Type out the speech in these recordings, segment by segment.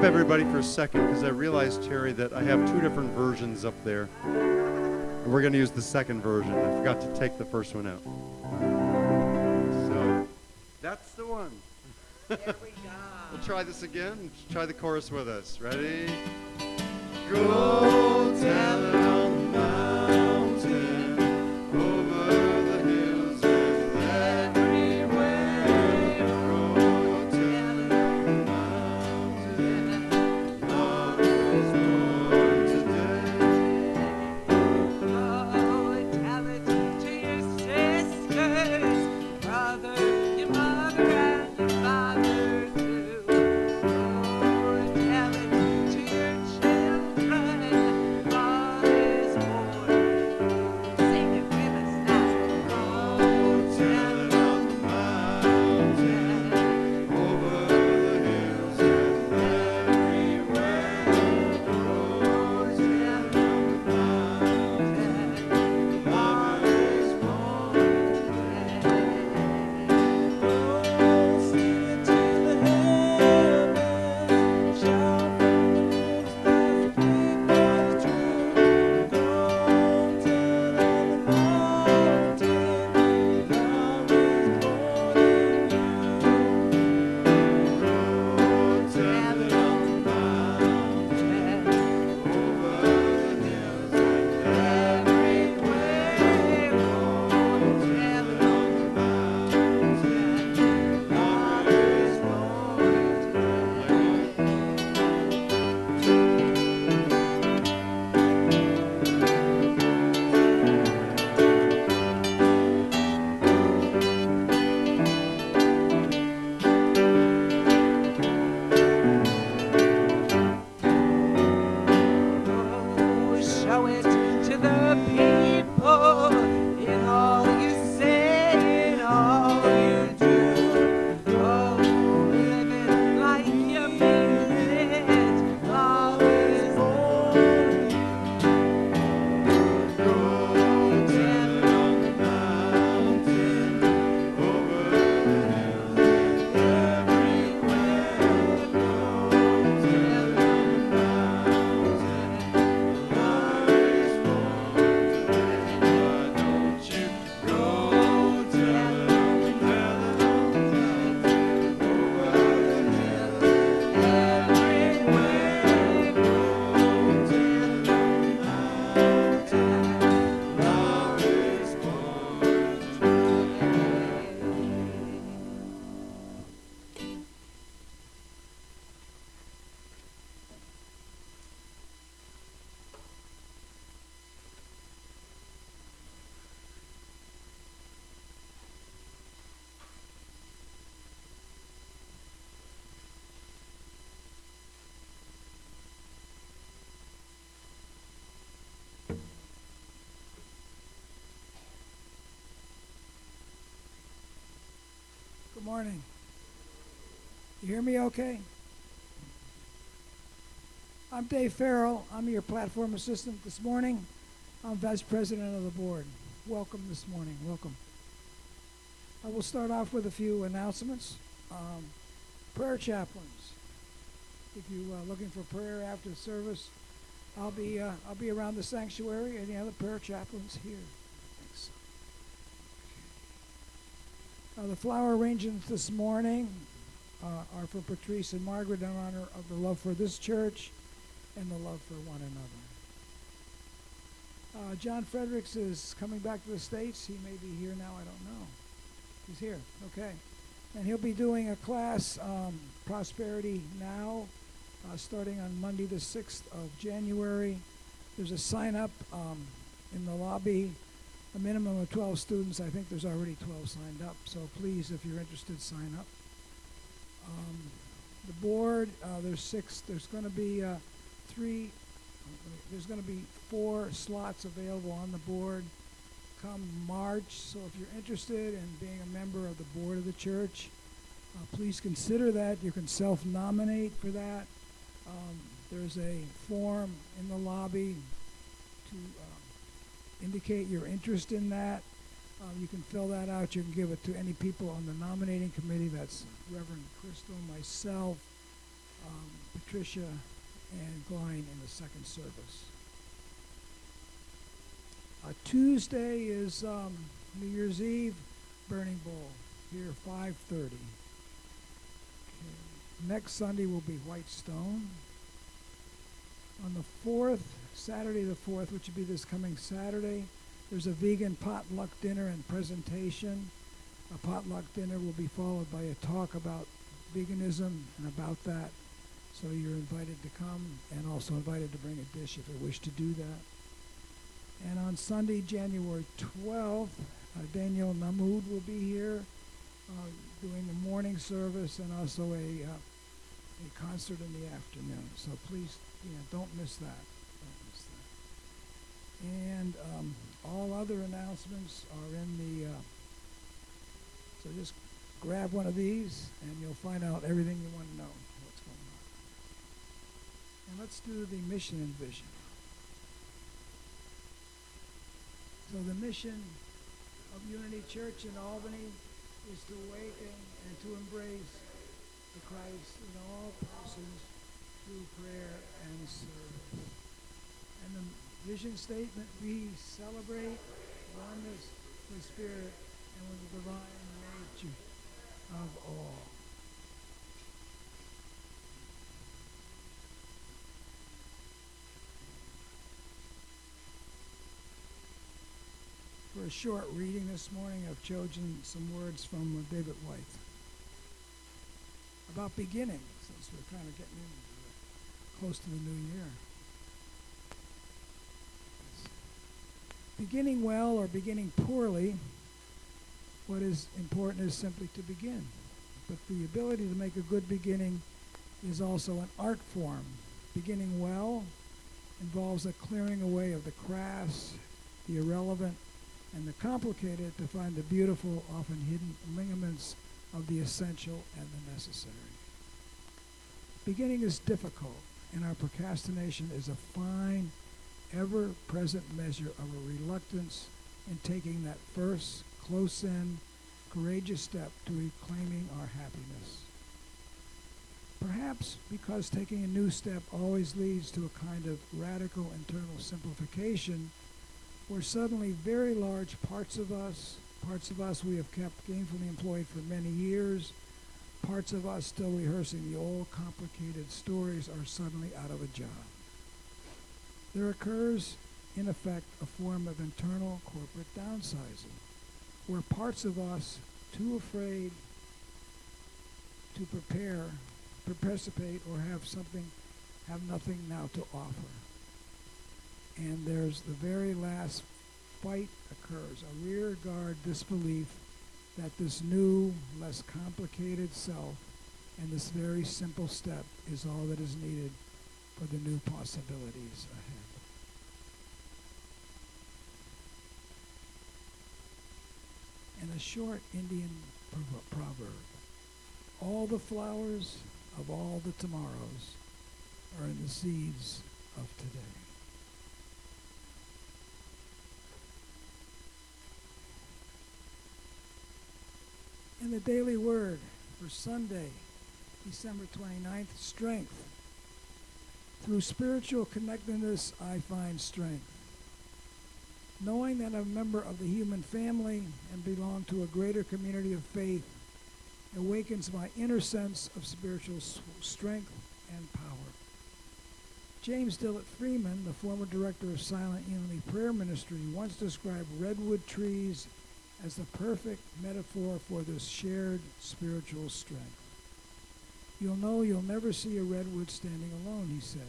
stop everybody for a second because I realized, Terry, that I have two different versions up there. And we're going to use the second version. I forgot to take the first one out. So that's the one. There we go. We'll try this again. Try the chorus with us. Ready? Go tell it on the mountain, over the hills and everywhere. Go tell it on the mountain, love is born today. Oh, tell it to your sisters, brother, your mother, and your father too. Oh, tell it to your children, God is born. Sing it with us now. Go tell it on the mountain, Over the hills and everywhere. Go tell it on the mountain, love is born today. Sing it to the heavens, shout from the roofs, there's a big boy's true. Go tell on the mountain, love is born in you. Go tell it on the mountain, over the hills and everywhere. Go tell it on the mountain, love is born oh, show it to the people in all you say, in all you do. Oh, live it like you mean it. Love is born. Go tell it on the mountain, over the hills and everywhere. Go tell it on the mountain, love is born today. Why don't you go tell it on the mountain, over the hills and everywhere. Go tell it on the mountain, love is born Good morning. You hear me okay? I'm Dave Farrell. I'm your platform assistant this morning. I'm vice president of the board. Welcome this morning. Welcome. I will start off with a few announcements. Prayer chaplains. If you are looking for prayer after the service, I'll be around the sanctuary. Any other prayer chaplains here? Thanks. The flower arrangements this morning are for Patrice and Margaret in honor of the love for this church and the love for one another. John Fredericks is coming back to the States. He may be here now, I don't know. He's here, okay. And he'll be doing a class, Prosperity Now, starting on Monday the 6th of January. There's a sign up in the lobby, a minimum of 12 students. I think there's already 12 signed up, so please, if you're interested, sign up. The board, there's going to be there's going to be 4 slots available on the board come March. So if you're interested in being a member of the board of the church, please consider that. You can self-nominate for that. There's a form in the lobby to indicate your interest in that. You can fill that out. You can give it to any people on the nominating committee. That's Reverend Crystal, myself, Patricia and Glyne in the second service. Tuesday is New Year's Eve, Burning Bull, here 5:30. Okay. Next Sunday will be Whitestone. On the 4th, Saturday the 4th, which would be this coming Saturday, there's a vegan potluck dinner and presentation. A potluck dinner will be followed by a talk about veganism and about that. So you're invited to come and also invited to bring a dish if you wish to do that. And on Sunday, January 12th, Daniel Namoud will be here doing the morning service and also a concert in the afternoon. So please, don't miss that. Don't miss that. And all other announcements are in the. So just grab one of these, and you'll find out everything you want to know what's going on. And let's do the mission and vision. So the mission of Unity Church in Albany is to awaken and to embrace the Christ in all persons through prayer and service. And the vision statement, we celebrate oneness with Spirit and with the divine nature of all. For a short reading this morning, I've chosen some words from David White about beginning, since we're kind of getting close to the new year. Beginning well or beginning poorly, what is important is simply to begin. But the ability to make a good beginning is also an art form. Beginning well involves a clearing away of the crass, the irrelevant, and the complicated to find the beautiful, often hidden lineaments of the essential and the necessary. Beginning is difficult, and our procrastination is a fine, ever-present measure of a reluctance in taking that first, close-in, courageous step to reclaiming our happiness. Perhaps because taking a new step always leads to a kind of radical internal simplification, where suddenly very large parts of us we have kept gainfully employed for many years, parts of us still rehearsing the old complicated stories are suddenly out of a job. There occurs, in effect, a form of internal corporate downsizing, where parts of us, too afraid to participate or have nothing now to offer. And there's the very last fight occurs, a rear guard disbelief that this new, less complicated self and this very simple step is all that is needed for the new possibilities ahead. And a short Indian proverb, all the flowers of all the tomorrows are in the seeds of today. And the daily word for Sunday, December 29th, strength. Through spiritual connectedness, I find strength. Knowing that I'm a member of the human family and belong to a greater community of faith awakens my inner sense of spiritual strength and power. James Dillett Freeman, the former director of Silent Unity Prayer Ministry, once described redwood trees as the perfect metaphor for this shared spiritual strength. You'll know you'll never see a redwood standing alone, he said.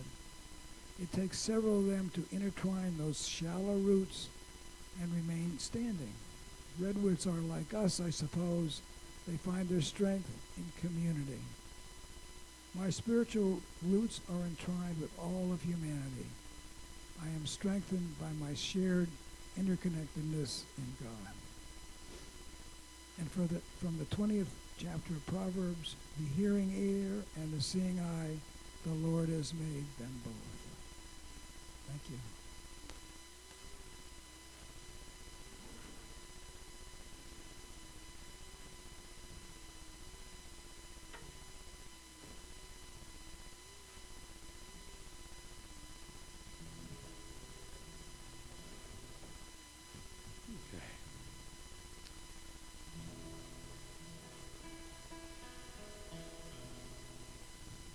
It takes several of them to intertwine those shallow roots and remain standing. Redwoods are like us, I suppose. They find their strength in community. My spiritual roots are entwined with all of humanity. I am strengthened by my shared interconnectedness in God. And from the 20th chapter of Proverbs, the hearing ear and the seeing eye, the Lord has made them both. Thank you.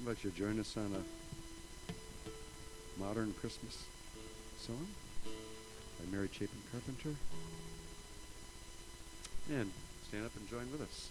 How about you join us on a modern Christmas song by Mary Chapin Carpenter? And stand up and join with us.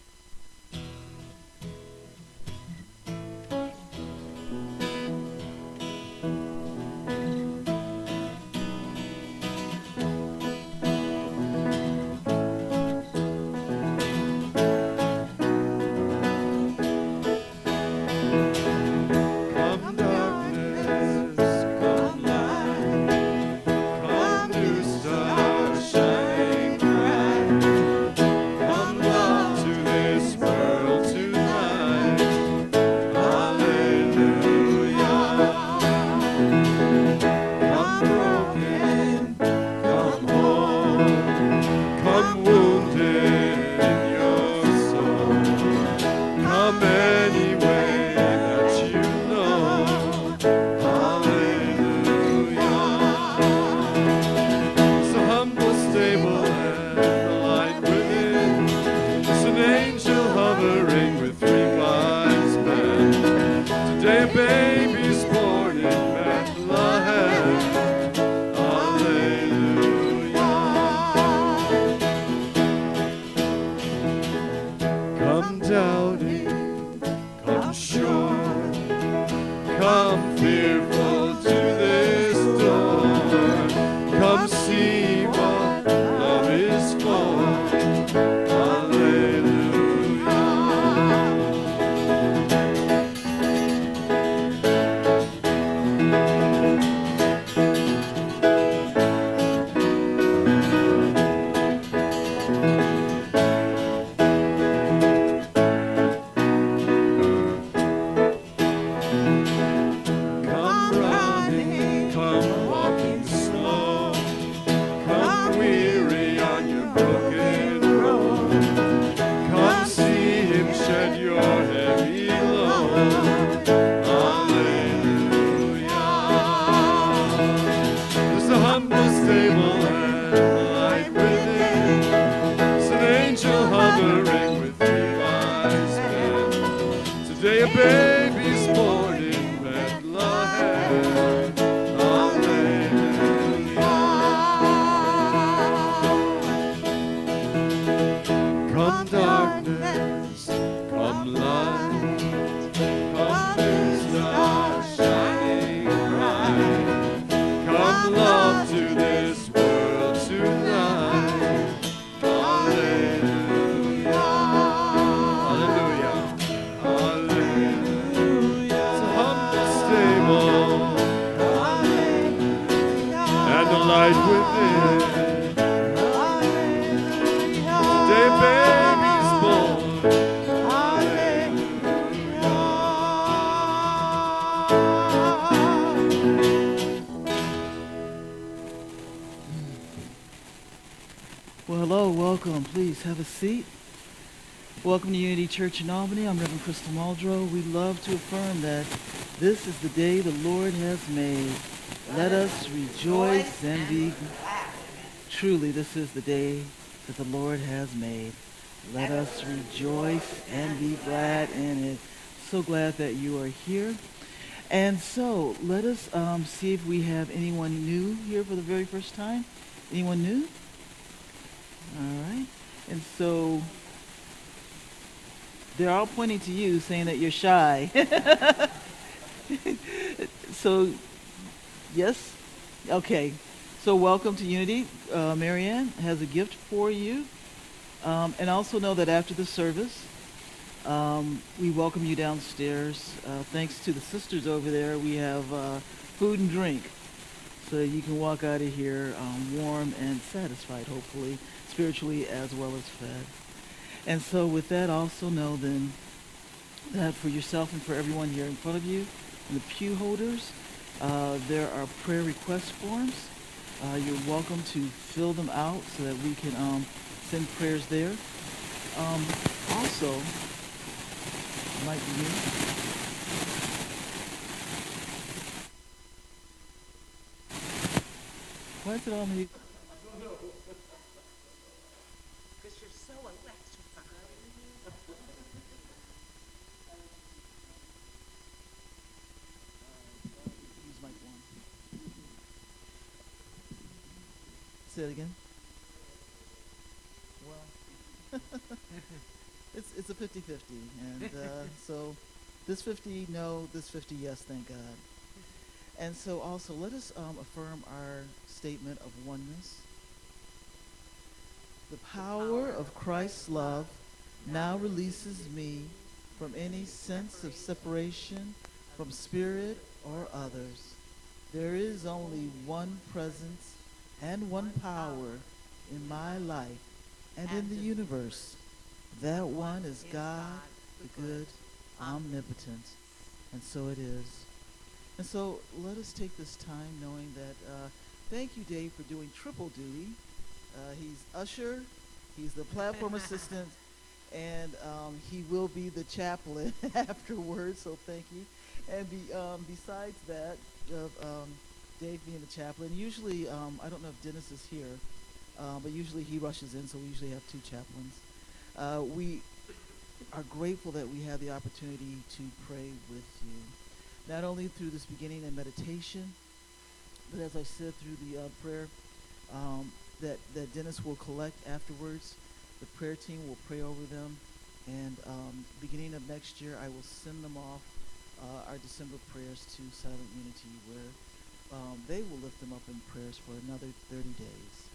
Have a seat. Welcome to Unity Church in Albany. I'm Reverend Crystal Muldrow. We love to affirm that this is the day the Lord has made. Let us rejoice and be glad. Truly, this is the day that the Lord has made. Let us rejoice and be glad in it. So glad that you are here. And so, let us see if we have anyone new here for the very first time. Anyone new? All right. And so they're all pointing to you, saying that you're shy. So, yes? Okay. So welcome to Unity. Marianne has a gift for you. And also know that after the service, we welcome you downstairs. Thanks to the sisters over there, we have food and drink. So you can walk out of here warm and satisfied, hopefully, spiritually as well as fed. And so with that, also know then that for yourself and for everyone here in front of you, and the pew holders, there are prayer request forms. You're welcome to fill them out so that we can send prayers there. Also, might be new. Why is it all me? Because you're so electrifying. Say it again. Well, it's a 50-50, and so this 50 no, this 50 yes, thank God. And so also let us affirm our statement of oneness. The power of Christ's love now releases me from any sense of separation from spirit or others. There is only one presence and one power in my life and in the universe. That one is God, the good, omnipotent. And so it is. And so let us take this time knowing that, thank you, Dave, for doing triple duty. He's usher, he's the platform assistant, and he will be the chaplain afterwards, so thank you. And besides that, Dave being the chaplain, usually, I don't know if Dennis is here, but usually he rushes in, so we usually have two chaplains. We are grateful that we have the opportunity to pray with you, not only through this beginning and meditation, but as I said, through the prayer that Dennis will collect afterwards. The prayer team will pray over them, and beginning of next year, I will send them off our December prayers to Silent Unity, where they will lift them up in prayers for another 30 days.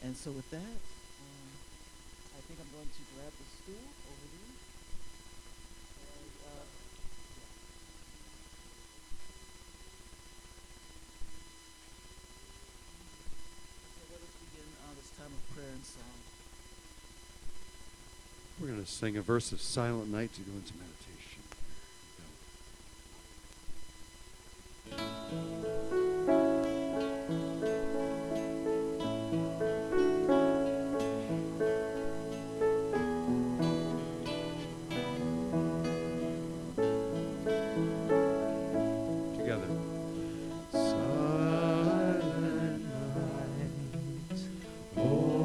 And so with that, I think I'm going to grab the stool over there. And, so let us begin this time of prayer and song. We're going to sing a verse of Silent Night to go into meditation. Together. Silent night, holy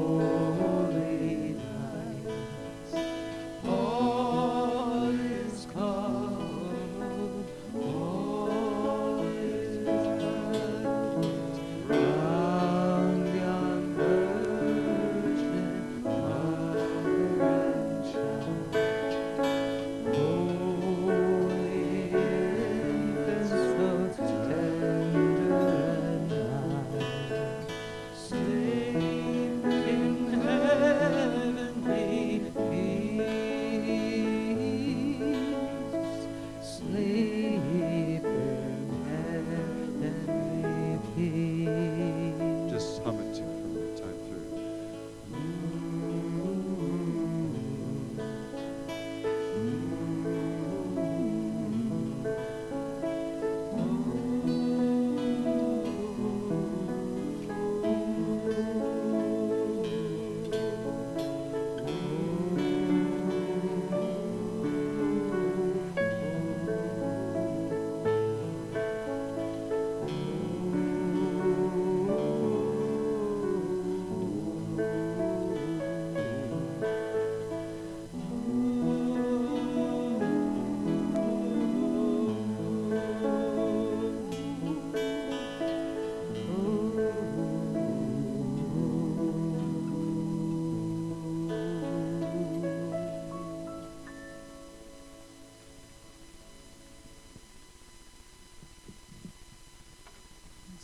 night, all is calm, all is bright, round yon virgin mother and child, holy infants so tender and mild, sleep in heavenly peace, sleep in heavenly peace. Just hum it to from the time through.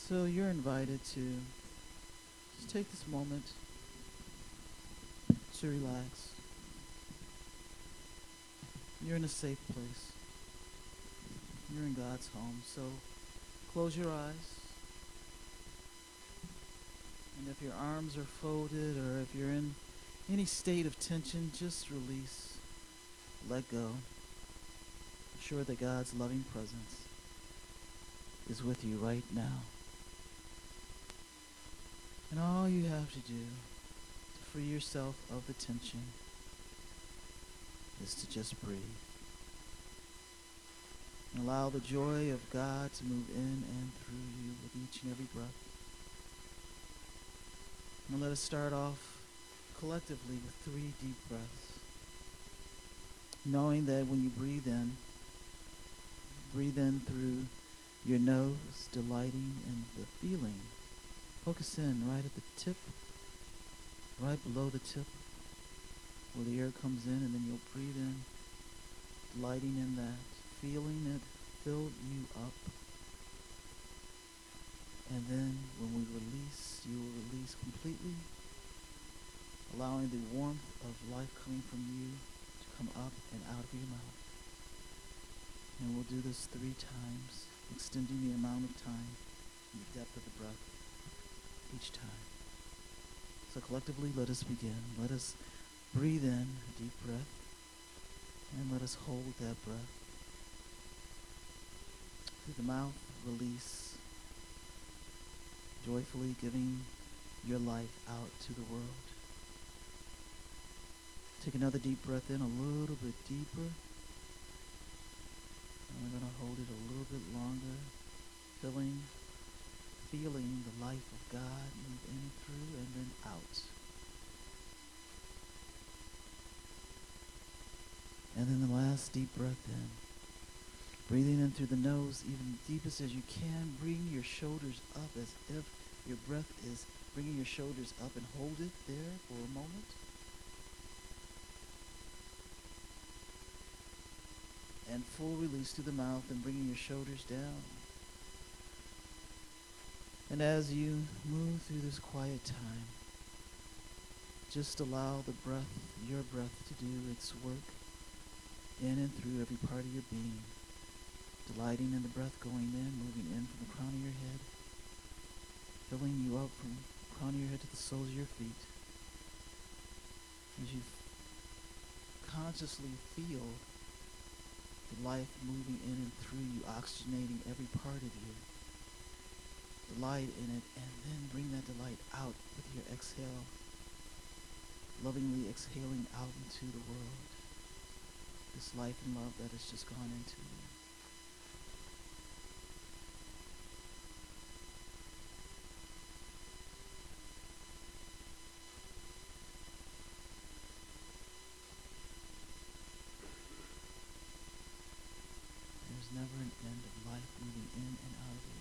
So you're invited to just take this moment to relax. You're in a safe place. You're in God's home. So close your eyes. And if your arms are folded or if you're in any state of tension, just release. Let go. Ensure that God's loving presence is with you right now. And all you have to do to free yourself of the tension is to just breathe. And allow the joy of God to move in and through you with each and every breath. And let us start off collectively with 3 deep breaths. Knowing that when you breathe in through your nose, delighting in the feeling Focus in right at the tip, right below the tip, where the air comes in, and then you'll breathe in, delighting in that, feeling it fill you up. And then when we release, you will release completely, allowing the warmth of life coming from you to come up and out of your mouth. And we'll do this 3 times, extending the amount of time and the depth of the breath each time. So collectively, let us begin. Let us breathe in a deep breath, and let us hold that breath. Through the mouth, release, joyfully giving your life out to the world. Take another deep breath in, a little bit deeper. And we're going to hold it a little bit longer, feeling the life of God move in through and then out. And then the last deep breath in. Breathing in through the nose, even deepest as you can. Bring your shoulders up as if your breath is bringing your shoulders up, and hold it there for a moment. And full release through the mouth and bringing your shoulders down. And as you move through this quiet time, just allow the breath, your breath, to do its work in and through every part of your being. Delighting in the breath going in, moving in from the crown of your head, filling you up from the crown of your head to the soles of your feet. As you consciously feel the life moving in and through you, oxygenating every part of you. Delight in it, and then bring that delight out with your exhale, lovingly exhaling out into the world. This life and love that has just gone into you. There's never an end of life moving in and out of you.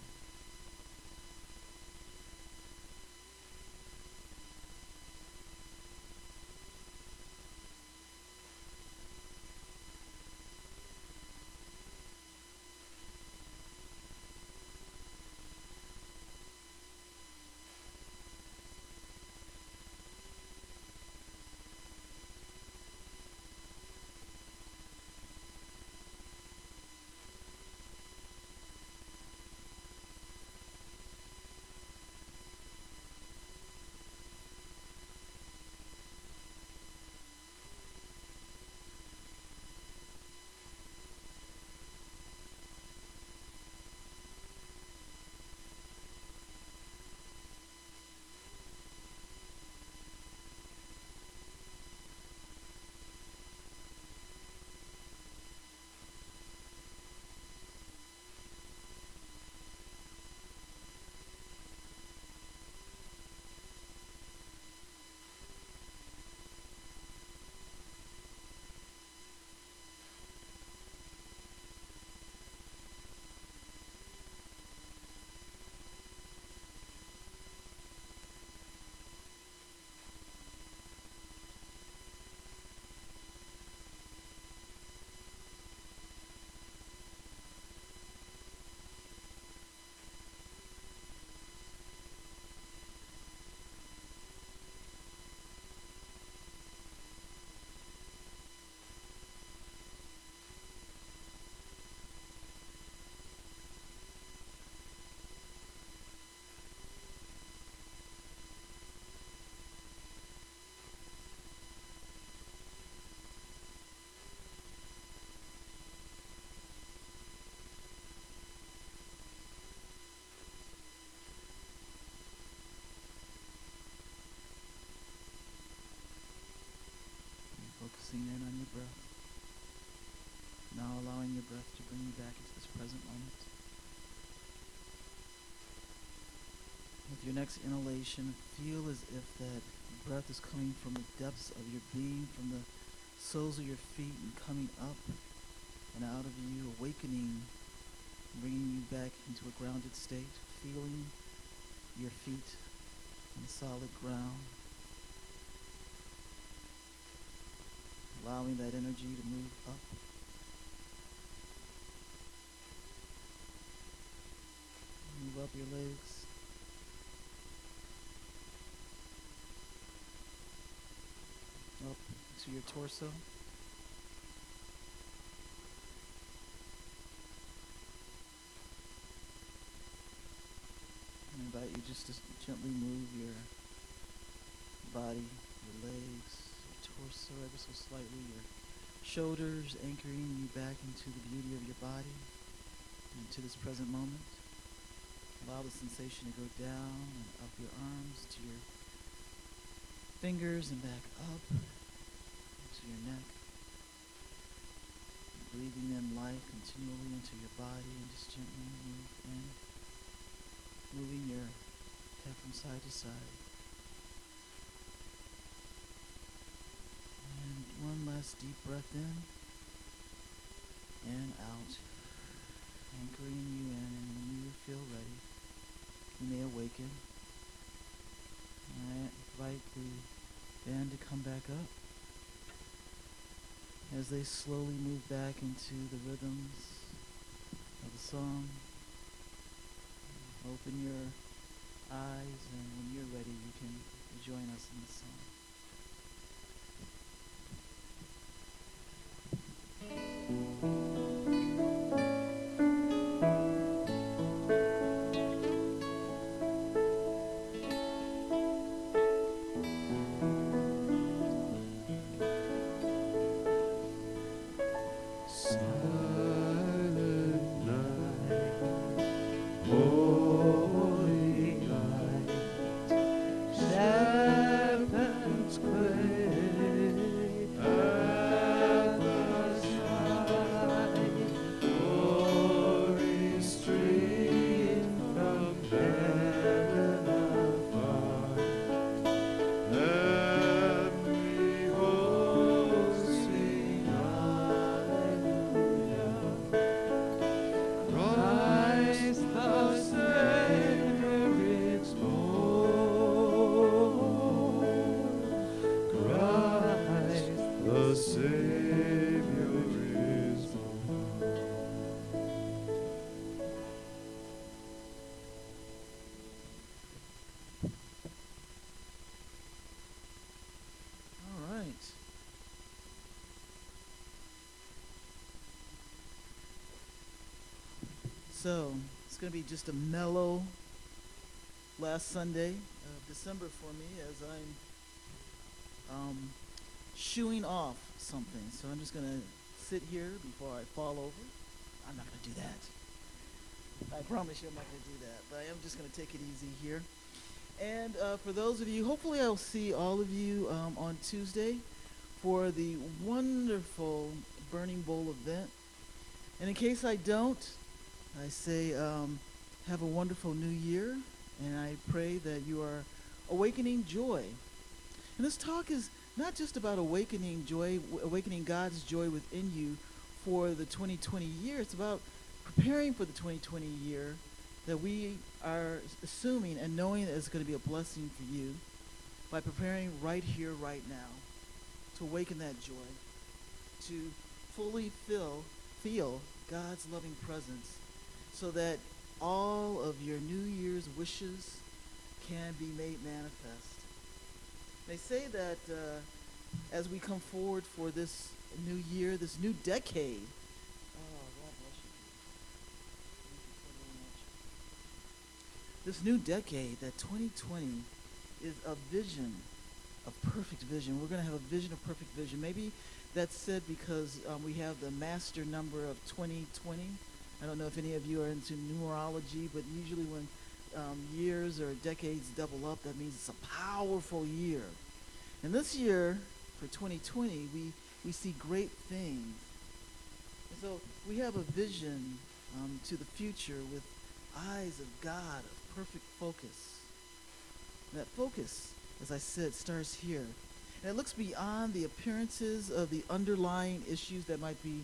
Focusing in on your breath. Now allowing your breath to bring you back into this present moment. With your next inhalation, feel as if that breath is coming from the depths of your being, from the soles of your feet, and coming up and out of you, awakening, bringing you back into a grounded state, feeling your feet on solid ground, allowing that energy to move up. Move up your legs. Up to your torso. I invite you just to gently move your body, your legs, your torso ever so slightly, your shoulders anchoring you back into the beauty of your body, into this present moment. Allow the sensation to go down and up your arms to your fingers and back up to your neck. Breathing in life continually into your body and just gently move in, moving your head from side to side. And one last deep breath in and out, anchoring you in, and when you feel ready, you may awaken. I invite the band to come back up as they slowly move back into the rhythms of the song. Open your eyes, and when you're ready, you can join us in the song. All right. So it's going to be just a mellow last Sunday of December for me as I'm shooing off something. So I'm just going to sit here before I fall over. I'm not going to do that. I promise you I'm not going to do that. But I am just going to take it easy here. And for those of you, hopefully I'll see all of you on Tuesday for the wonderful Burning Bowl event. And in case I don't, I say have a wonderful new year, and I pray that you are awakening joy. And this talk is not just about awakening joy, awakening God's joy within you for the 2020 year. It's about preparing for the 2020 year that we are assuming and knowing that it's going to be a blessing for you by preparing right here, right now, to awaken that joy, to fully feel God's loving presence, so that all of your New Year's wishes can be made manifest. They say that as we come forward for this new year, this new decade, oh, God bless you. Thank you so very much. This new decade, that 2020, is a vision, a perfect vision. We're going to have a vision of perfect vision. Maybe that's said because we have the master number of 2020. I don't know if any of you are into numerology, but usually when years or decades double up, that means it's a powerful year. And this year, for 2020, we see great things. And so we have a vision to the future with eyes of God, of perfect focus. And that focus, as I said, starts here. And it looks beyond the appearances of the underlying issues that might be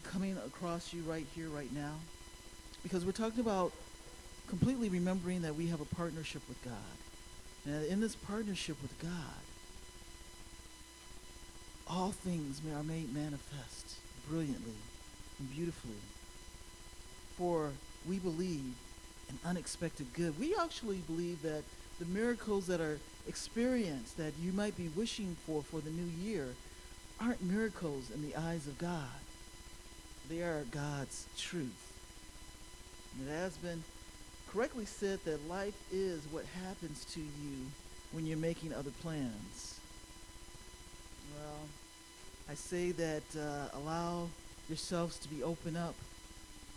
coming across you right here, right now. Because we're talking about completely remembering that we have a partnership with God. And in this partnership with God, all things are made manifest brilliantly and beautifully. For we believe in unexpected good. We actually believe that the miracles that are experienced that you might be wishing for the new year aren't miracles in the eyes of God. They are God's truth. And it has been correctly said that life is what happens to you when you're making other plans. Well, I say that allow yourselves to be open up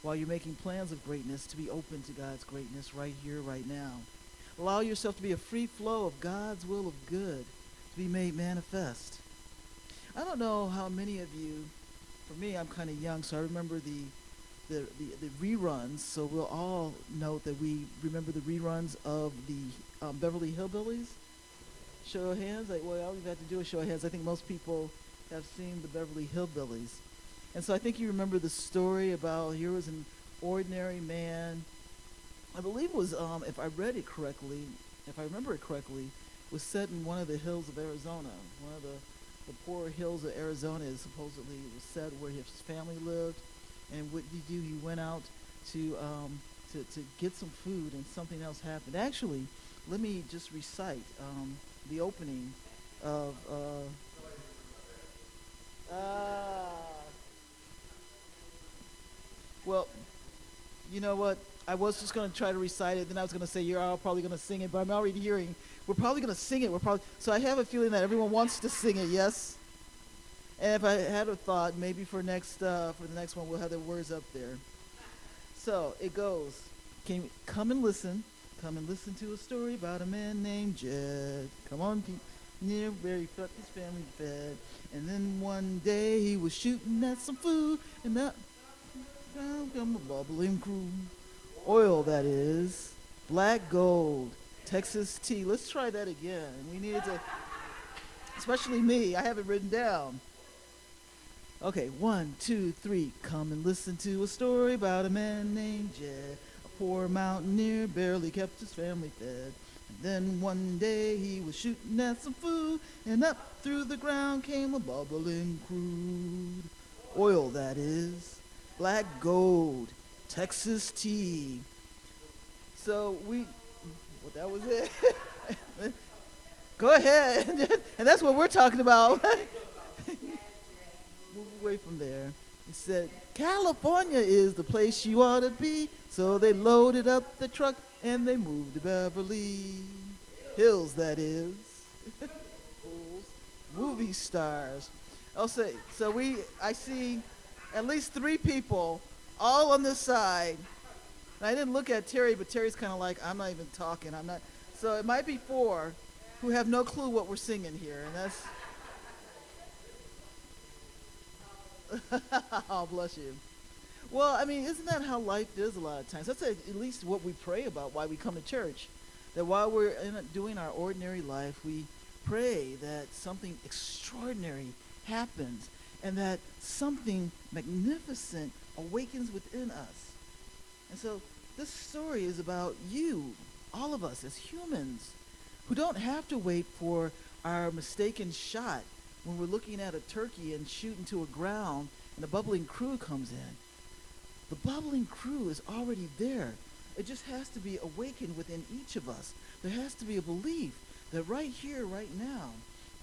while you're making plans of greatness, to be open to God's greatness right here, right now. Allow yourself to be a free flow of God's will of good to be made manifest. I don't know how many of you, for me, I'm kind of young, so I remember the reruns, so we'll all note that we remember the reruns of the Beverly Hillbillies. Show of hands. Well, all we've had to do is show of hands. I think most people have seen the Beverly Hillbillies. And so I think you remember the story about here was an ordinary man. I believe it was, if I read it correctly, if I remember it correctly, was set in one of the hills of Arizona. One of the poor hills of Arizona is supposedly was set where his family lived. And what did he do? He went out to get some food, and something else happened. Actually, let me just recite the opening of. Well, you know what? I was just going to try to recite it, then I was going to say you're all probably going to sing it, but I'm already hearing we're probably going to sing it. So I have a feeling that everyone wants to sing it. Yes. And if I had a thought, maybe for the next one, we'll have the words up there. So it goes. Come and listen to a story about a man named Jed. Come on, people. Near where he felt his family fed. And then one day he was shooting at some food, and up come a bubbling crude. Oil, that is. Black gold. Texas tea. Let's try that again. We needed to, especially me. I have it written down. Okay, 1, 2, 3. Come and listen to a story about a man named Jed. A poor mountaineer barely kept his family fed. And then one day he was shooting at some food, and up through the ground came a bubbling crude. Oil, that is. Black gold. Texas tea. So that was it. Go ahead. And that's what we're talking about. Move away from there. He said, California is the place you ought to be. So they loaded up the truck and they moved to Beverly Hills, that is. Movie stars. I'll say, I see at least 3 people all on this side. And I didn't look at Terry, but Terry's kind of like, I'm not even talking. So it might be 4 who have no clue what we're singing here. And that's, oh, bless you. Well, I mean, isn't that how life is a lot of times? That's at least what we pray about why we come to church. That while we're doing our ordinary life, we pray that something extraordinary happens and that something magnificent awakens within us. And so this story is about you, all of us as humans, who don't have to wait for our mistaken shot when we're looking at a turkey and shooting to a ground and the bubbling crew comes in. The bubbling crew is already there. It just has to be awakened within each of us. There has to be a belief that right here, right now,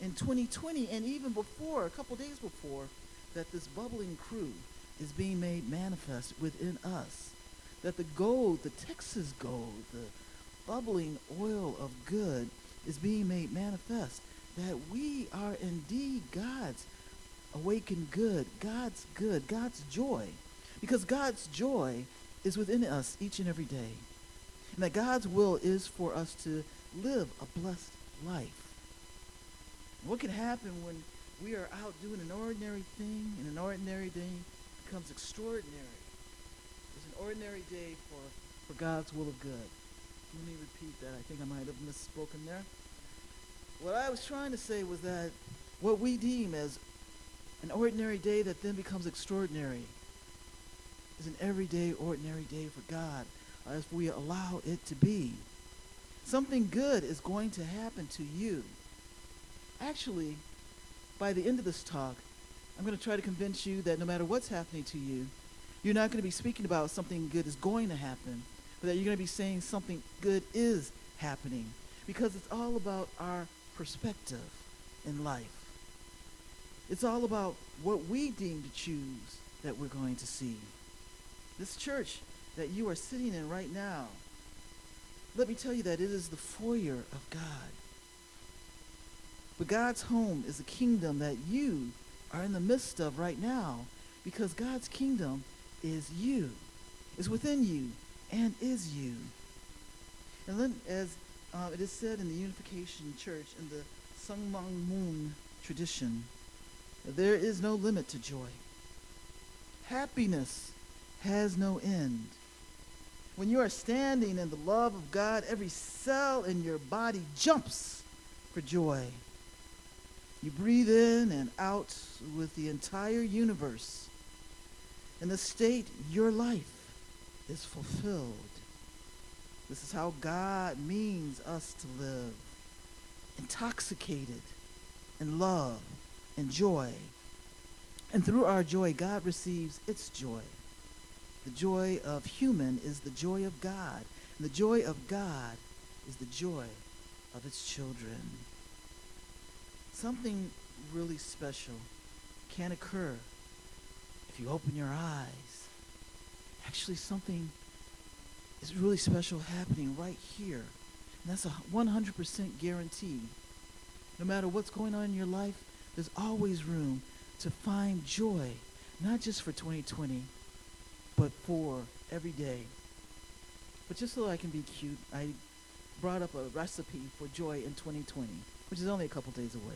in 2020, and even before, a couple days before, that this bubbling crew is being made manifest within us. That the gold, the Texas gold, the bubbling oil of good is being made manifest. That we are indeed God's awakened good, God's joy. Because God's joy is within us each and every day. And that God's will is for us to live a blessed life. What can happen when we are out doing an ordinary thing and an ordinary day becomes extraordinary? It's an ordinary day for God's will of good. Let me repeat that. I think I might have misspoken there. What I was trying to say was that what we deem as an ordinary day that then becomes extraordinary is an everyday, ordinary day for God, as we allow it to be. Something good is going to happen to you. Actually, by the end of this talk, I'm going to try to convince you that no matter what's happening to you, you're not going to be speaking about something good is going to happen, but that you're going to be saying something good is happening, because it's all about our perspective in life. It's all about what we deem to choose that we're going to see. This church that you are sitting in right now, let me tell you that it is the foyer of God. But God's home is a kingdom that you are in the midst of right now, because God's kingdom is you, is within you, and is you. And then, as it is said in the Unification Church, in the Sungmang Moon tradition, there is no limit to joy. Happiness has no end. When you are standing in the love of God, every cell in your body jumps for joy. You breathe in and out with the entire universe. In the state, your life is fulfilled. This is how God means us to live, intoxicated in love and joy. And through our joy, God receives its joy. The joy of human is the joy of God. And the joy of God is the joy of its children. Something really special can occur if you open your eyes. Actually, something is really special happening right here. And that's a 100% guarantee. No matter what's going on in your life, there's always room to find joy, not just for 2020, but for every day. But just so I can be cute, I brought up a recipe for joy in 2020, which is only a couple days away.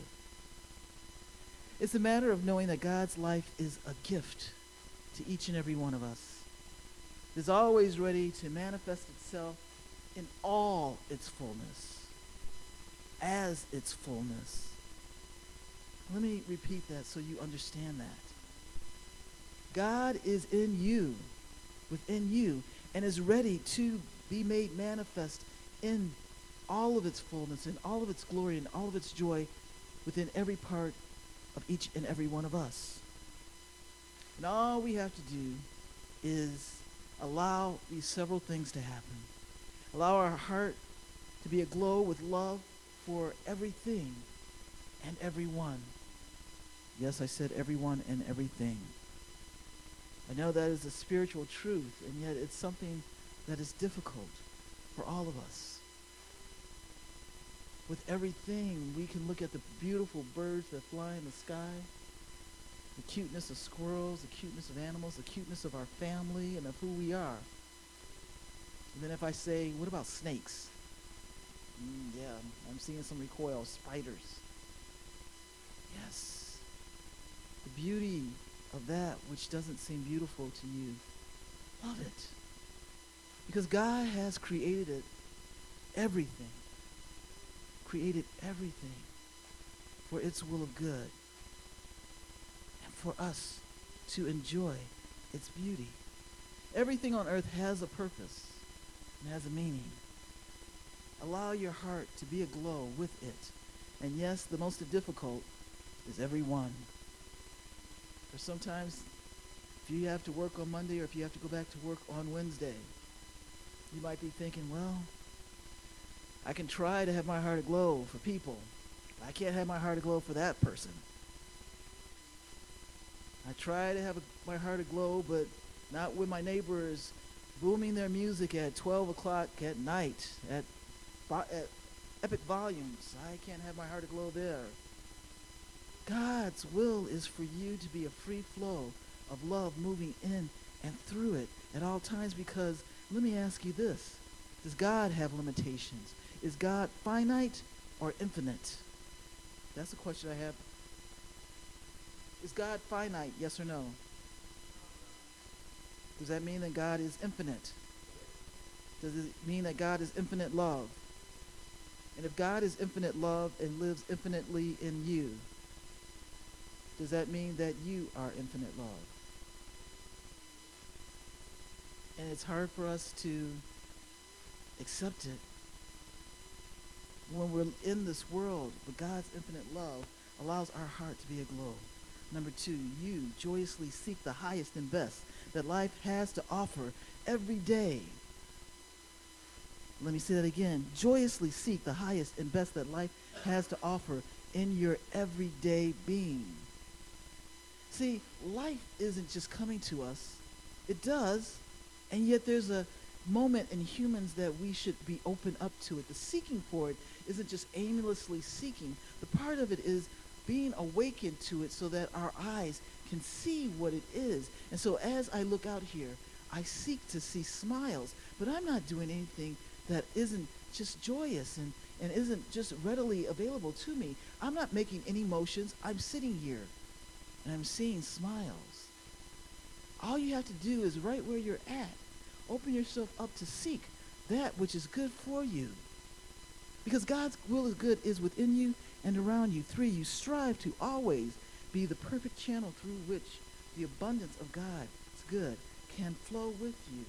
It's a matter of knowing that God's life is a gift to each and every one of us. It's always ready to manifest itself in all its fullness, as its fullness. Let me repeat that so you understand that. God is in you, within you, and is ready to be made manifest in all of its fullness, in all of its glory, and all of its joy within every part of each and every one of us. And all we have to do is allow these several things to happen. Allow our heart to be aglow with love for everything and everyone. Yes, I said everyone and everything. I know that is a spiritual truth, and yet it's something that is difficult for all of us. With everything, we can look at the beautiful birds that fly in the sky, the cuteness of squirrels, the cuteness of animals, the cuteness of our family and of who we are. And then if I say, what about snakes? Yeah, I'm seeing some recoil. Spiders. Yes. The beauty of that which doesn't seem beautiful to you. Love it. Because God has created it, everything. Created everything for its will of good. And for us to enjoy its beauty. Everything on earth has a purpose and has a meaning. Allow your heart to be aglow with it. And yes, the most difficult is everyone. Or sometimes, if you have to work on Monday or if you have to go back to work on Wednesday, you might be thinking, well, I can try to have my heart aglow for people, but I can't have my heart aglow for that person. I try to have my heart aglow, but not when my neighbors booming their music at 12 o'clock at night at epic volumes. I can't have my heart aglow there. God's will is for you to be a free flow of love moving in and through it at all times, because let me ask you this. Does God have limitations? Is God finite or infinite? That's the question I have. Is God finite, yes or no? Does that mean that God is infinite? Does it mean that God is infinite love? And if God is infinite love and lives infinitely in you, does that mean that you are infinite love? And it's hard for us to accept it when we're in this world, but God's infinite love allows our heart to be aglow. Number two, you joyously seek the highest and best that life has to offer every day. Let me say that again. Joyously seek the highest and best that life has to offer in your everyday being. See, life isn't just coming to us. It does, and yet there's a moment in humans that we should be open up to it. The seeking for it isn't just aimlessly seeking. The part of it is being awakened to it so that our eyes can see what it is. And so as I look out here, I seek to see smiles, but I'm not doing anything that isn't just joyous and isn't just readily available to me. I'm not making any motions. I'm sitting here and I'm seeing smiles. All you have to do is right where you're at, open yourself up to seek that which is good for you. Because God's will is good is within you and around you. 3, you strive to always be the perfect channel through which the abundance of God's good can flow with you.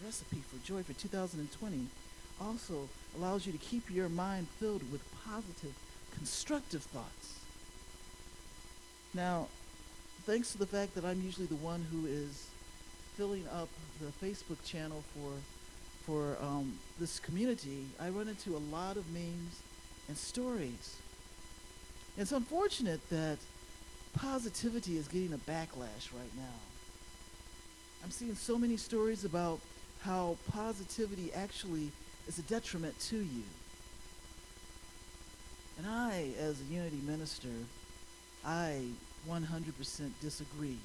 The recipe for joy for 2020 also allows you to keep your mind filled with positive, constructive thoughts. Now, thanks to the fact that I'm usually the one who is filling up the Facebook channel for this community, I run into a lot of memes and stories. It's unfortunate that positivity is getting a backlash right now. I'm seeing so many stories about how positivity actually is a detriment to you. And I, as a unity minister, I 100% disagree.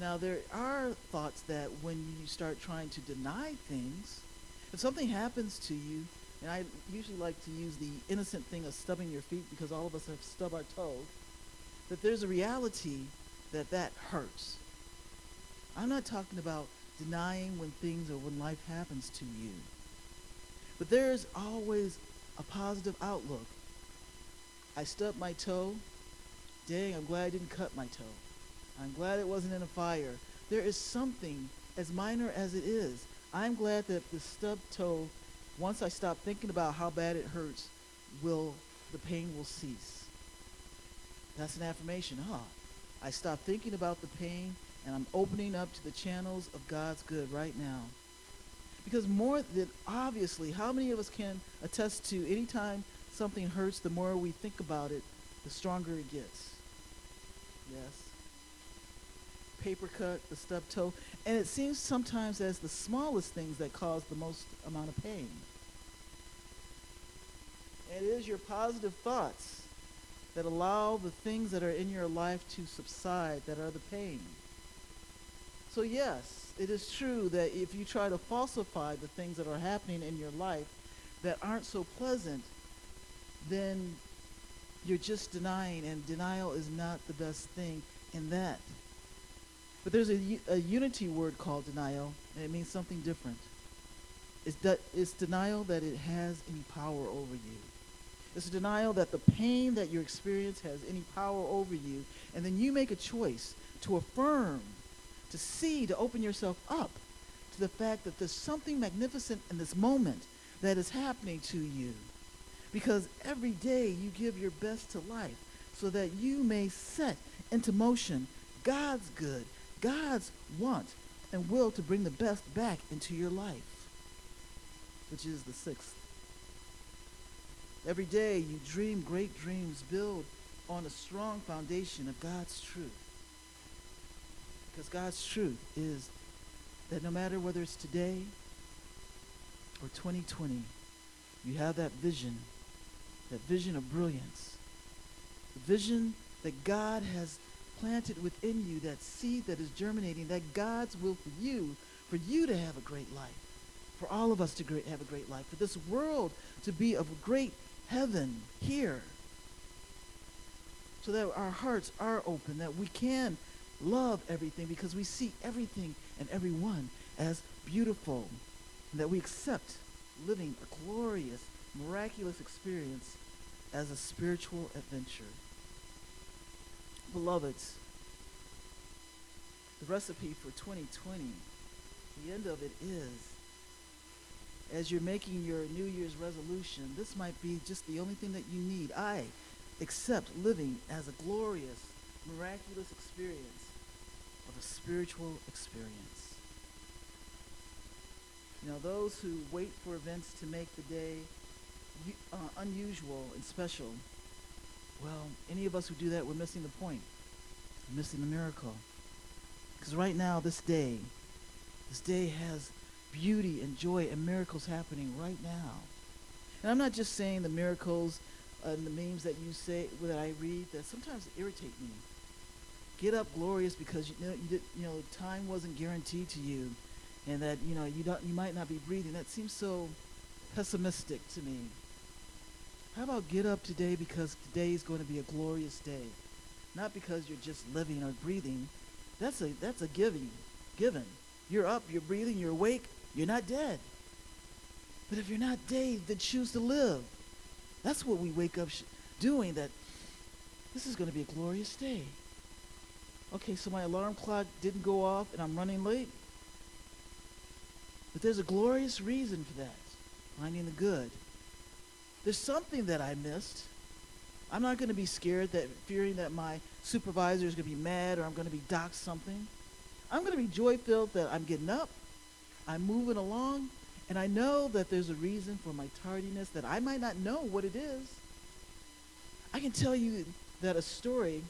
Now, there are thoughts that when you start trying to deny things, if something happens to you, and I usually like to use the innocent thing of stubbing your feet because all of us have stubbed our toe, that there's a reality that hurts. I'm not talking about denying when things or when life happens to you. But there's always a positive outlook. I stubbed my toe. Dang, I'm glad I didn't cut my toe. I'm glad it wasn't in a fire. There is something, as minor as it is, I'm glad that the stubbed toe, once I stop thinking about how bad it hurts, the pain will cease. That's an affirmation. I stop thinking about the pain, and I'm opening up to the channels of God's good right now. Because more than obviously, how many of us can attest to anytime something hurts, the more we think about it, the stronger it gets? Yes. Paper cut, the stubbed toe, and it seems sometimes as the smallest things that cause the most amount of pain. It is your positive thoughts that allow the things that are in your life to subside, that are the pain. So yes, it is true that if you try to falsify the things that are happening in your life that aren't so pleasant, then you're just denying, and denial is not the best thing in that. But there's a unity word called denial, and it means something different. It's denial that it has any power over you. It's a denial that the pain that you experience has any power over you, and then you make a choice to affirm, to see, to open yourself up to the fact that there's something magnificent in this moment that is happening to you. Because every day you give your best to life so that you may set into motion God's good, God's want and will to bring the best back into your life, which is the 6th. Every day you dream great dreams, build on a strong foundation of God's truth. Because God's truth is that no matter whether it's today or 2020, you have that vision of brilliance, the vision that God has planted within you, that seed that is germinating, that God's will for you to have a great life, for all of us to have a great life, for this world to be a great heaven here, so that our hearts are open, that we can love everything because we see everything and everyone as beautiful, and that we accept living a glorious, miraculous experience as a spiritual adventure. Beloveds, the recipe for 2020, the end of it is as you're making your New Year's resolution, this might be just the only thing that you need. I accept living as a glorious, miraculous experience of a spiritual experience. You know, those who wait for events to make the day unusual and special, well, any of us who do that, we're missing the point. We're missing the miracle. Because right now, this day has beauty and joy and miracles happening right now. And I'm not just saying the miracles and the memes that you say, that I read, that sometimes irritate me. Get up glorious because time wasn't guaranteed to you, and that you might not be breathing. That seems so pessimistic to me. How about get up today because today is going to be a glorious day, not because you're just living or breathing. That's a given. You're up, you're breathing, you're awake, you're not dead. But if you're not dead, then choose to live. That's what we wake up doing, that this is going to be a glorious day. Okay, so my alarm clock didn't go off and I'm running late. But there's a glorious reason for that, finding the good. There's something that I missed. I'm not going to be scared, fearing that my supervisor is going to be mad or I'm going to be docked something. I'm going to be joy-filled that I'm getting up, I'm moving along, and I know that there's a reason for my tardiness that I might not know what it is. I can tell you that a story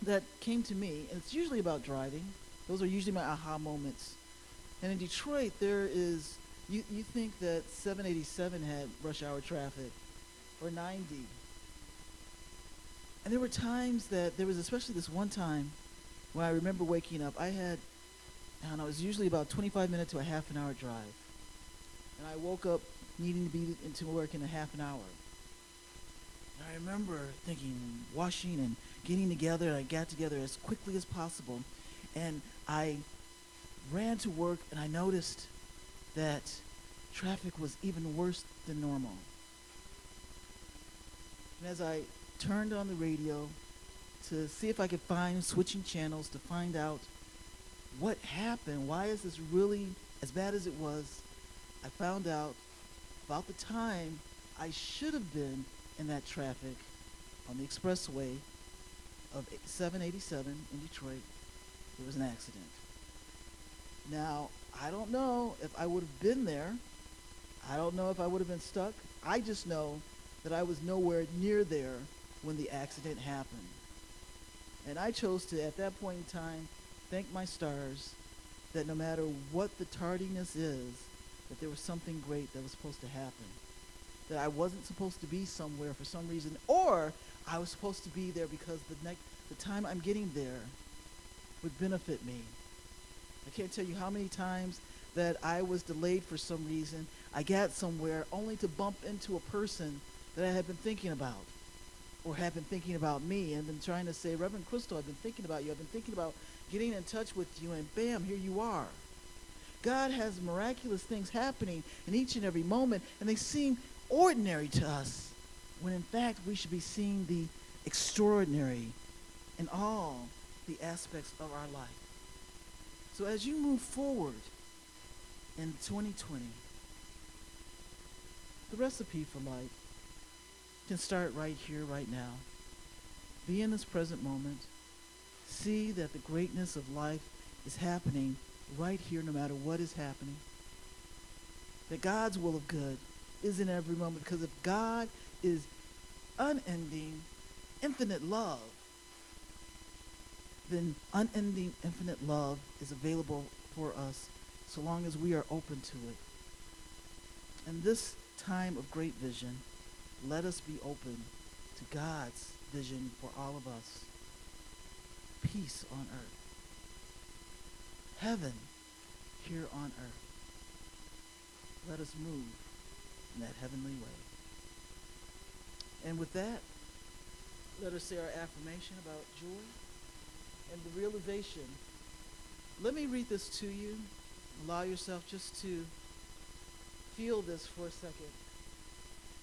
that came to me, and it's usually about driving. Those are usually my aha moments. And in Detroit, there is, you think that 787 had rush hour traffic, or 90. And there were times there was especially this one time when I remember waking up. It was usually about 25 minutes to a half an hour drive. And I woke up needing to be into work in a half an hour. And I remember thinking, washing and getting together, and I got together as quickly as possible. And I ran to work, and I noticed that traffic was even worse than normal. And as I turned on the radio to see if I could find switching channels to find out what happened, why is this really as bad as it was, I found out about the time I should have been in that traffic on the expressway of 787 in Detroit. There was an accident. Now, I don't know if I would have been there. I don't know if I would have been stuck. I just know that I was nowhere near there when the accident happened. And I chose to, at that point in time, thank my stars that no matter what the tardiness is, that there was something great that was supposed to happen. That I wasn't supposed to be somewhere for some reason, or I was supposed to be there because the time I'm getting there would benefit me. I can't tell you how many times that I was delayed for some reason. I got somewhere only to bump into a person that I had been thinking about, or had been thinking about me, and been trying to say, Reverend Crystal, I've been thinking about you. I've been thinking about getting in touch with you, and bam, here you are. God has miraculous things happening in each and every moment, and they seem ordinary to us, when in fact we should be seeing the extraordinary in all the aspects of our life. So as you move forward in 2020, the recipe for life can start right here, right now. Be in this present moment. See that the greatness of life is happening right here, no matter what is happening. That God's will of good is in every moment, because if God is unending, infinite love, then unending, infinite love is available for us so long as we are open to it. In this time of great vision, let us be open to God's vision for all of us. Peace on earth. Heaven here on earth. Let us move in that heavenly way. And with that, let us say our affirmation about joy and the realization. Let me read this to you. Allow yourself just to feel this for a second.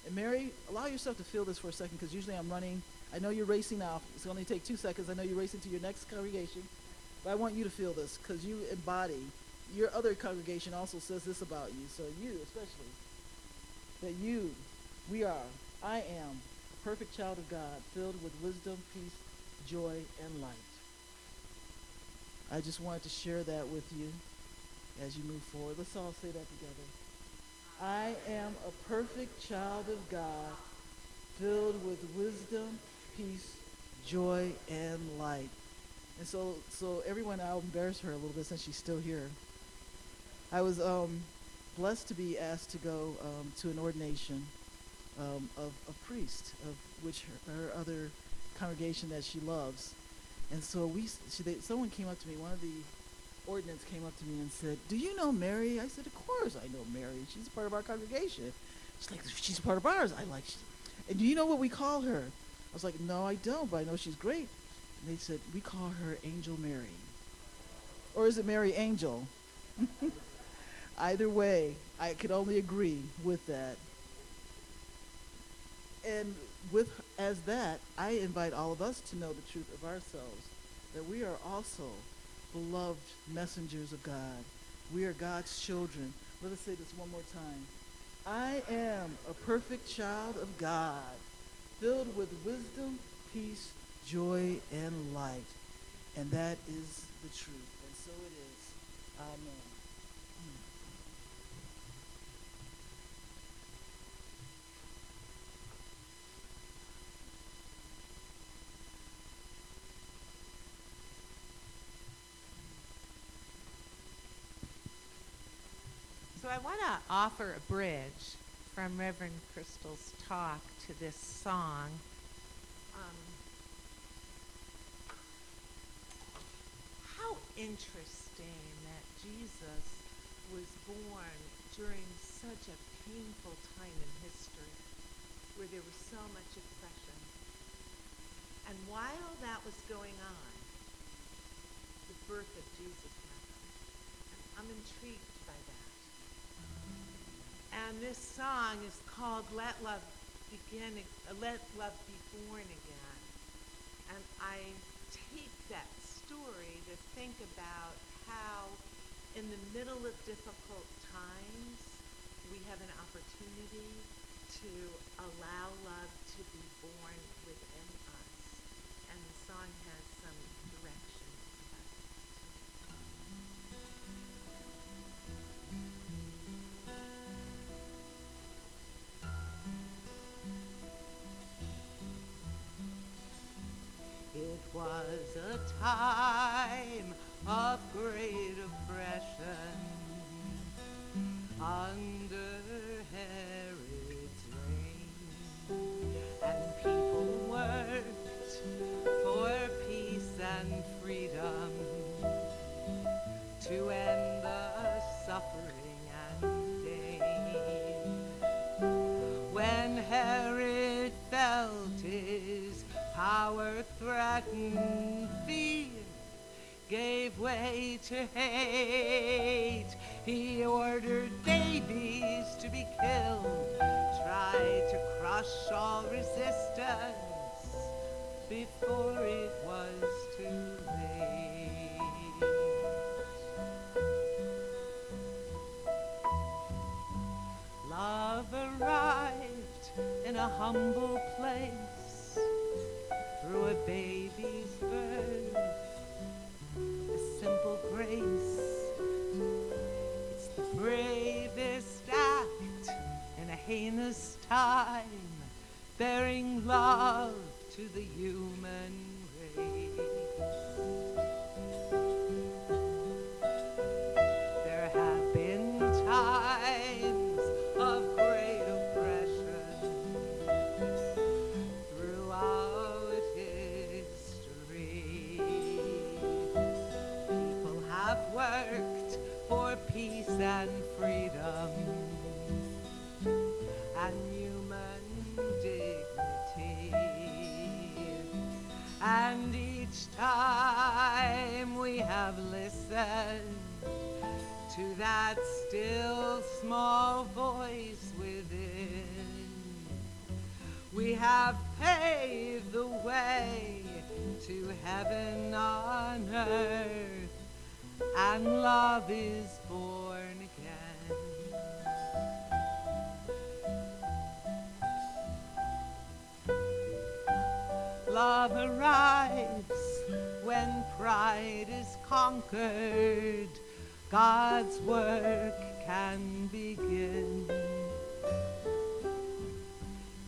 And Mary, allow yourself to feel this for a second, because usually I'm running. I know you're racing now. It's going to take 2 seconds. I know you're racing to your next congregation. But I want you to feel this, because you embody your other congregation also says this about you. So you, especially, that you, we are, I am a perfect child of God, filled with wisdom, peace, joy, and light. I just wanted to share that with you as you move forward. Let's all say that together. I am a perfect child of God, filled with wisdom, peace, joy, and light. And so everyone, I'll embarrass her a little bit since she's still here. I was blessed to be asked to go to an ordination of a priest, of which her other congregation that she loves. And so someone came up to me, one of the ordinance came up to me and said, "Do you know Mary?" I said, "Of course I know Mary. She's part of our congregation." She's like, "She's part of ours." And do you know what we call her? I was like, "No, I don't, but I know she's great." And they said, "We call her Angel Mary." Or is it Mary Angel? Either way, I could only agree with that. And as that, I invite all of us to know the truth of ourselves, that we are also beloved messengers of God. We are God's children. Let us say this one more time. I am a perfect child of God, filled with wisdom, peace, joy, and light. And that is the truth. And so it is. Amen. So I want to offer a bridge from Reverend Crystal's talk to this song. How interesting that Jesus was born during such a painful time in history where there was so much oppression. And while that was going on, the birth of Jesus happened. And I'm intrigued by that. And this song is called Let Love Let Love Be Born Again. And I take that story to think about how in the middle of difficult times we have an opportunity to allow love to be born within us. And the song has some direction about it. It was a time of great oppression under Herod's reign, and people worked for peace and freedom to end the suffering and pain. When Herod felt his power threatened, fear gave way to hate. He ordered babies to be killed, tried to crush all resistance before it was too late. Love arrived in a humble place through a baby's birth, a simple grace. It's the bravest act in a heinous time, bearing love to the human race. There have been times of great oppression throughout history. People have worked for peace and freedom and human dignity. And each time we have listened to that still small voice within, we have paved the way to heaven on earth and love is born again. Love arrives when pride is conquered. God's work can begin.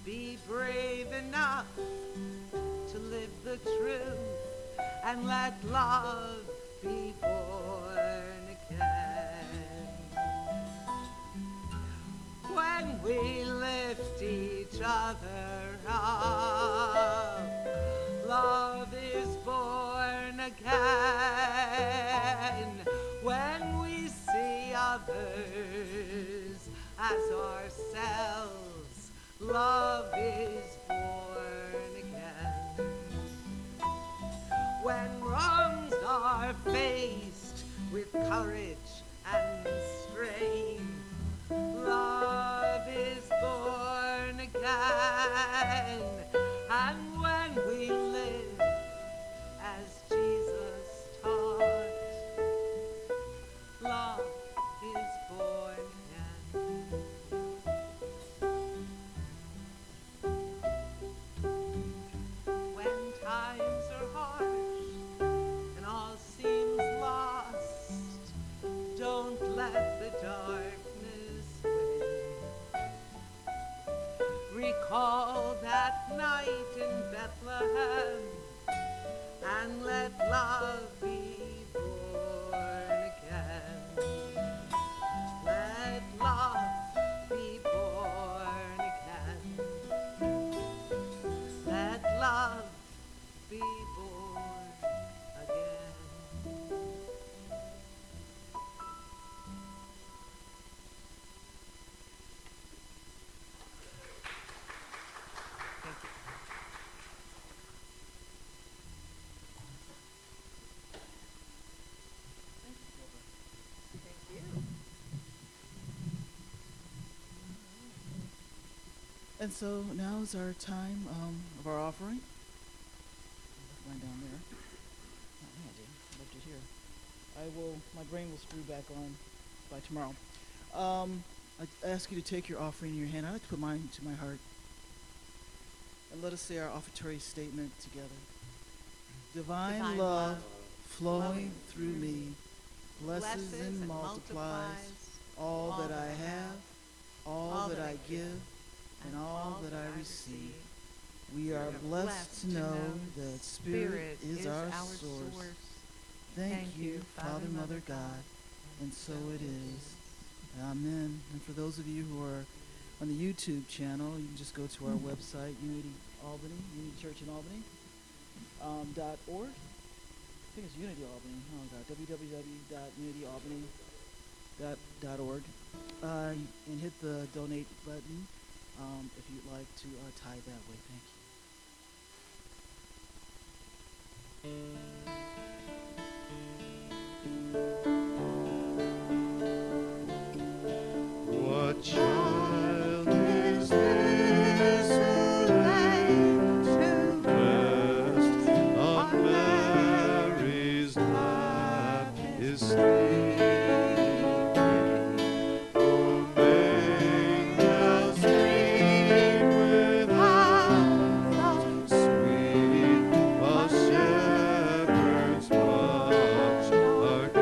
Be brave enough to live the truth and let love be born again. When we lift each other up, love is born again. When we see others as ourselves, love is born again. When wrongs are faced with courage and strength, love is born again. And when we live as Jesus taught, love is born again. When times are harsh and all seems lost, don't let the darkness win. Recall that night in Bethlehem and let love be born again. Let love be born again. Let love be born again. And so now is our time of our offering. I left mine down there. Oh, yeah, I did. I left it here. My brain will screw back on by tomorrow. I ask you to take your offering in your hand. I like to put mine to my heart. And let us say our offertory statement together. Divine love flowing through me blesses and multiplies all that I have, all that I give, and all that I receive. We are blessed to know that Spirit is our source. Thank you, Father, Mother, God, and so it is. Amen. And for those of you who are on the YouTube channel, you can just go to our website, Unity Church in Albany, .org. I think it's Unity Albany. Oh God, www.unityalbany.org. And hit the donate button if you'd like to tithe that way. Thank you. What child is this who lay to rest on Mary's lap is sleeping? Oh, make thou sleep without sweet, while shepherds watch our King.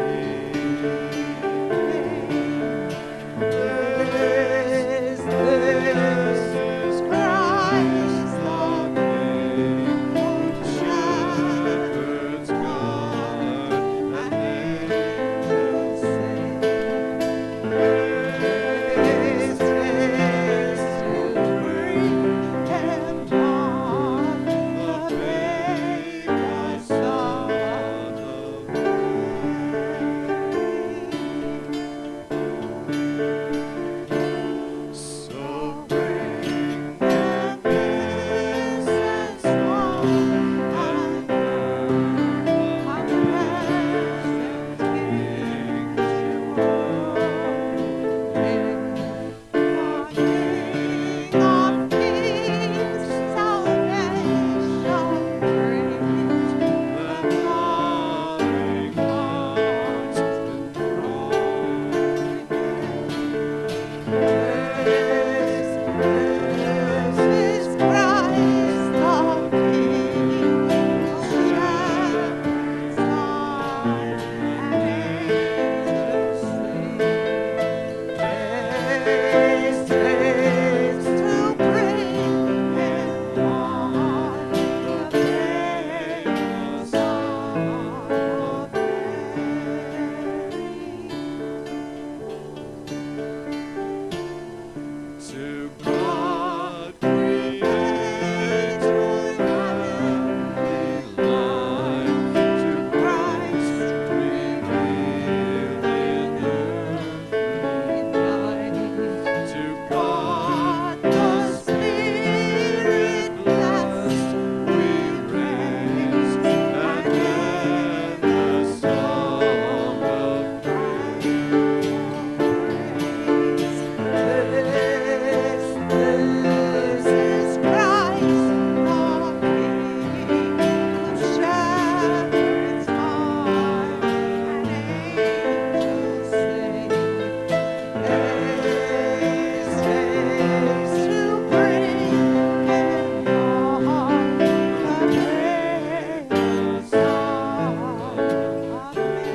to God, Creator, heavenly light, to Christ revealed in earthly light, to God the Spirit blessed, we raise and end the song of This is Christ, the King of shepherds march, and angels sing. Haste, haste to bring Him on the precious song of Mary.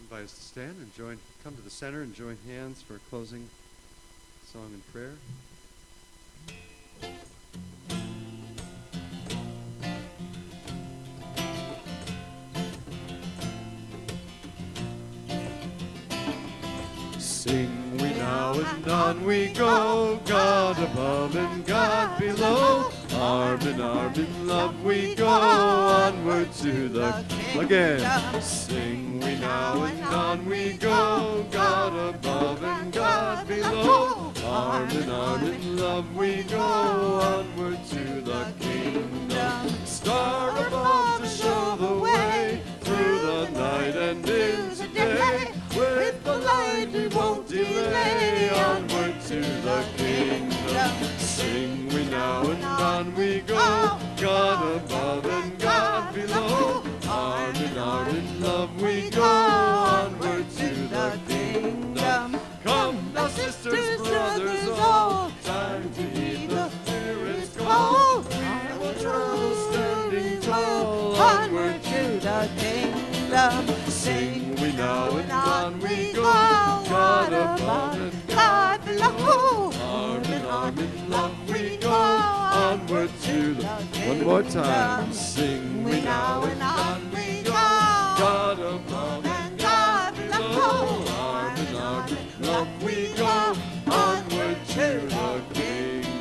Invite us to stand and come to the center and join hands for a closing song and prayer. Sing we now and on we go, God above and God below. Arm in love we go, onward to the again. Sing we now and on we go, God above and God below. Arm in love we go, onward to the kingdom. Star above to show the way, through the night and into day. With the light we won't delay, onward to the kingdom. Sing we now and on we go, God above and God below. Arm in love we go, onward to the kingdom. Come, now sisters, brothers all, time to heed the Spirit's call. We will travel standing tall, onward to the kingdom. Sing we now and on we go, God above and God below. Arm in love we go, onward to the one more time. Sing we now and on we go, God above and God below. Arm in love we go, onward to the kingdom.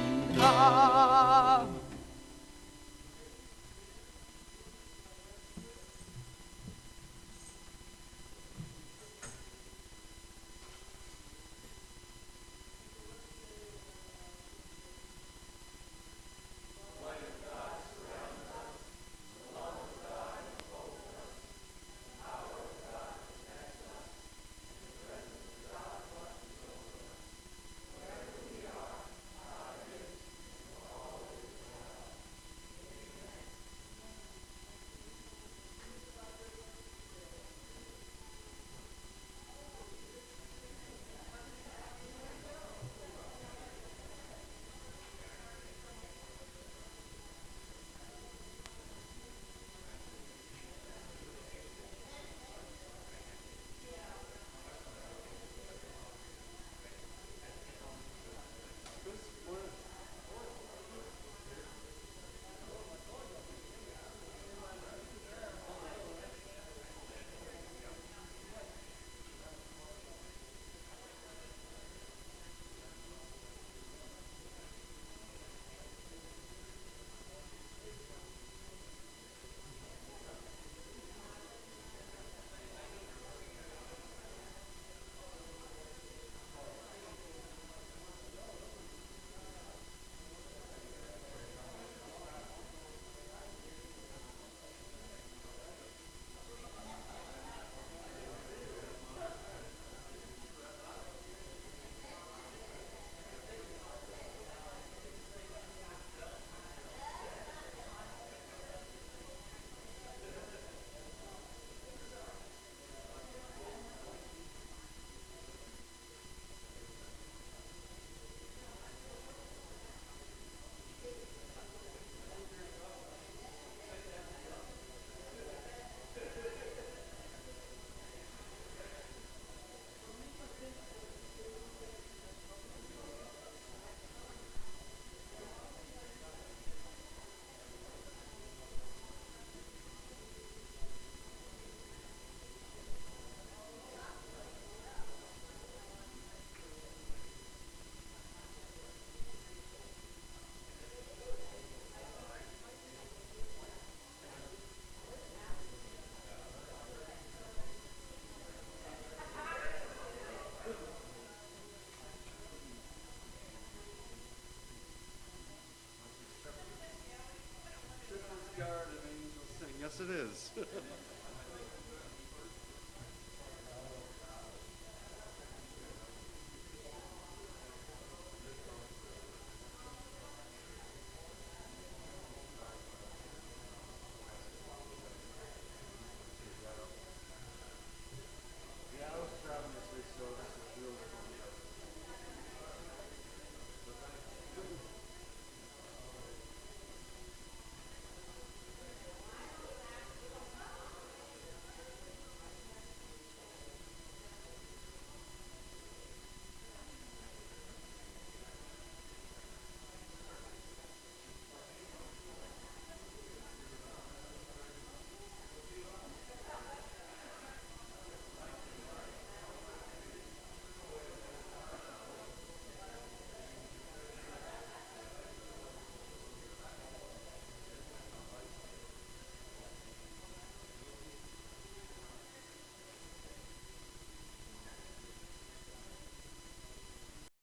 is.